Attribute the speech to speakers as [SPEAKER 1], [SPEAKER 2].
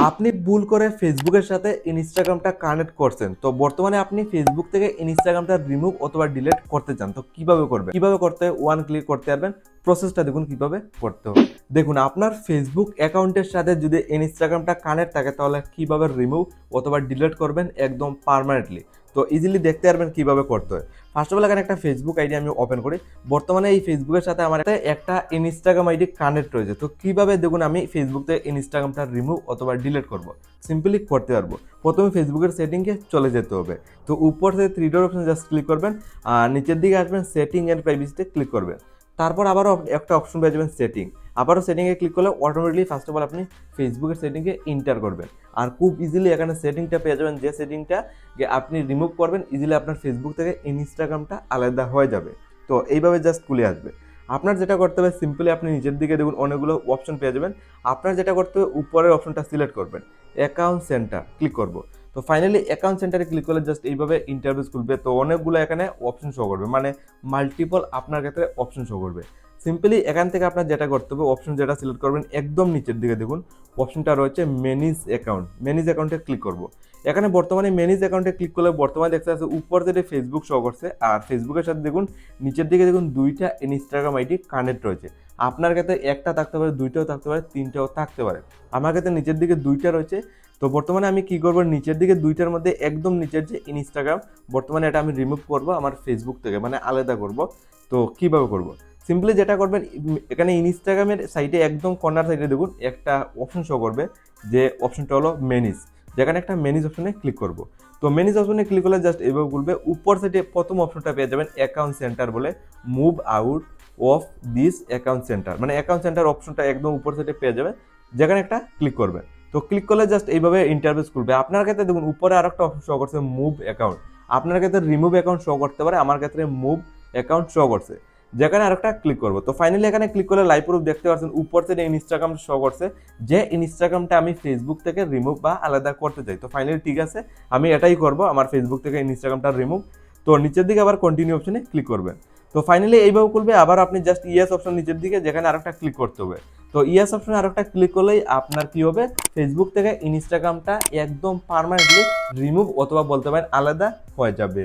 [SPEAKER 1] আপনি ভুল করে ফেসবুকের সাথে ইনস্টাগ্রামটা কানেক্ট করছেন, তো বর্তমানে আপনি ফেসবুক থেকে ইনস্টাগ্রামটা রিমুভ অথবা ডিলিট করতে চান, তো কিভাবে করবেন, কিভাবে করতে ওয়ান ক্লিক করতে পারবেন। প্রসেসটা দেখুন কিভাবে করতে হবে। দেখুন, আপনার ফেসবুক অ্যাকাউন্টের সাথে যদি ইনস্টাগ্রামটা কানেক্ট থাকে তাহলে কিভাবে রিমুভ অথবা ডিলিট করবেন একদম পার্মানেন্টলি। তো ইজিলি দেখতে পারবেন কিভাবে করতে হয়। ফার্স্ট অফ অল এখানে একটা ফেসবুক আইডি আমি ওপেন করি। বর্তমানে এই ফেসবুকের সাথে আমার একটা ইনস্টাগ্রাম আইডি কানেক্ট রয়েছে, তো কিভাবে দেখুন আমি ফেসবুক থেকে ইনস্টাগ্রামটা রিমুভ অথবা ডিলিট করব, সিম্পলি করতে পারবো। প্রথমে ফেসবুকের সেটিংয়ে চলে যেতে হবে। তো উপর থেকে three dot option just click করবেন, আর নিচের দিকে আসবেন সেটিং অ্যান্ড প্রাইভেসিতে ক্লিক করবেন। তারপর আবারও একটা অপশন পেয়ে যাবেন সেটিং। আবারও সেটিংয়ে ক্লিক করলে অটোমেটিকলি ফার্স্ট অফ অল আপনি ফেসবুকের সেটিংয়ে ইন্টার করবেন। আর খুব ইজিলি এখানে সেটিংটা পেয়ে যাবেন, যে সেটিংটা আপনি রিমুভ করবেন ইজিলি আপনার ফেসবুক থেকে ইনস্টাগ্রামটা আলাদা হয়ে যাবে। তো এইভাবে জাস্ট খুলে আসবে। আপনার যেটা করতে হবে সিম্পলি আপনি নিচের দিকে দেখুন অনেকগুলো অপশন পেয়ে যাবেন। আপনার যেটা করতে হবে উপরের অপশনটা সিলেক্ট করবেন, অ্যাকাউন্ট সেন্টার ক্লিক করব। তো ফাইনালি অ্যাকাউন্ট সেন্টারে ক্লিক করলে জাস্ট এইভাবে ইন্টারফেস খুলবে। তো অনেকগুলো এখানে অপশন শো করবে, মানে মাল্টিপল আপনার ক্ষেত্রে অপশন শো করবে। সিম্পলি এখান থেকে আপনার যেটা করতে হবে অপশন যেটা সিলেক্ট করবেন একদম নিচের দিকে দেখুন অপশনটা রয়েছে ম্যানেজ অ্যাকাউন্ট। ম্যানেজ অ্যাকাউন্টে ক্লিক করব। এখানে বর্তমানে ম্যানেজ অ্যাকাউন্টে ক্লিক করলে বর্তমানে দেখতে পাচ্ছি উপর থেকে ফেসবুক শো করছে, আর ফেসবুকের সাথে দেখুন নিচের দিকে দেখুন দুইটা ইনস্টাগ্রাম আইডি কানেক্ট রয়েছে। আপনার ক্ষেত্রে একটা থাকতে পারে, দুইটাও থাকতে পারে, তিনটাও থাকতে পারে। আমার ক্ষেত্রে নিচের দিকে দুইটা রয়েছে। তো বর্তমানে আমি কি করবো, নিচের দিকে দুইটার মধ্যে একদম নিচের যে ইনস্টাগ্রাম বর্তমানে এটা আমি রিমুভ করব আমার ফেসবুক থেকে, মানে আলাদা করব। তো কিভাবে করব, সিম্পলি যেটা করবেন এখানে ইনস্টাগ্রামের সাইডে একদম কর্নার সাইডে দেখুন একটা অপশন শো করবে, যে অপশনটা হলো ম্যানেজ। যেখানে একটা ম্যানেজ অপশনে ক্লিক করব। তো ম্যানেজ অপশনে ক্লিক করলে জাস্ট এভাবে খুলবে। উপর সাইডে প্রথম অপশনটা পেয়ে যাবেন অ্যাকাউন্ট সেন্টার বলে, move out of this account centre, মানে অ্যাকাউন্ট সেন্টার অপশনটা একদম উপর সাইডে পেয়ে যাবেন, যেখানে একটা ক্লিক করবেন। তো ক্লিক করলে জাস্ট এইভাবে ইন্টারফেস খুলবে। আপনার ক্ষেত্রে দেখুন উপরে আর একটা অপশন শো করছে মুভ অ্যাকাউন্ট। আপনার ক্ষেত্রে রিমুভ অ্যাকাউন্ট শো করতে পারে, আমার ক্ষেত্রে মুভ অ্যাকাউন্ট শো করছে, যেখানে আরেকটা ক্লিক করবো। তো ফাইনালি এখানে ক্লিক করলে লাইভ প্রুফ দেখতে পাচ্ছেন উপর থেকে ইনস্টাগ্রাম শো করছে, যে ইনস্টাগ্রামটা আমি ফেসবুক থেকে রিমুভ বা আলাদা করতে চাই। তো ফাইনালি ঠিক আছে, আমি এটাই করব, আমার ফেসবুক থেকে ইনস্টাগ্রামটা রিমুভ। তো নিচের দিকে আবার কন্টিনিউ অপশনে ক্লিক করবেন। তো ফাইনালি এইভাবে করবে। আবার আপনি জাস্ট ইয়েস অপশন নিচের দিকে, যেখানে আরেকটা ক্লিক করতে হবে। তো ইয়েস অপশনে আরেকটা ক্লিক করলেই আপনার কি হবে, ফেসবুক থেকে ইনস্টাগ্রামটা একদম পার্মানেন্টলি রিমুভ অথবা বলতে পারেন আলাদা হয়ে যাবে।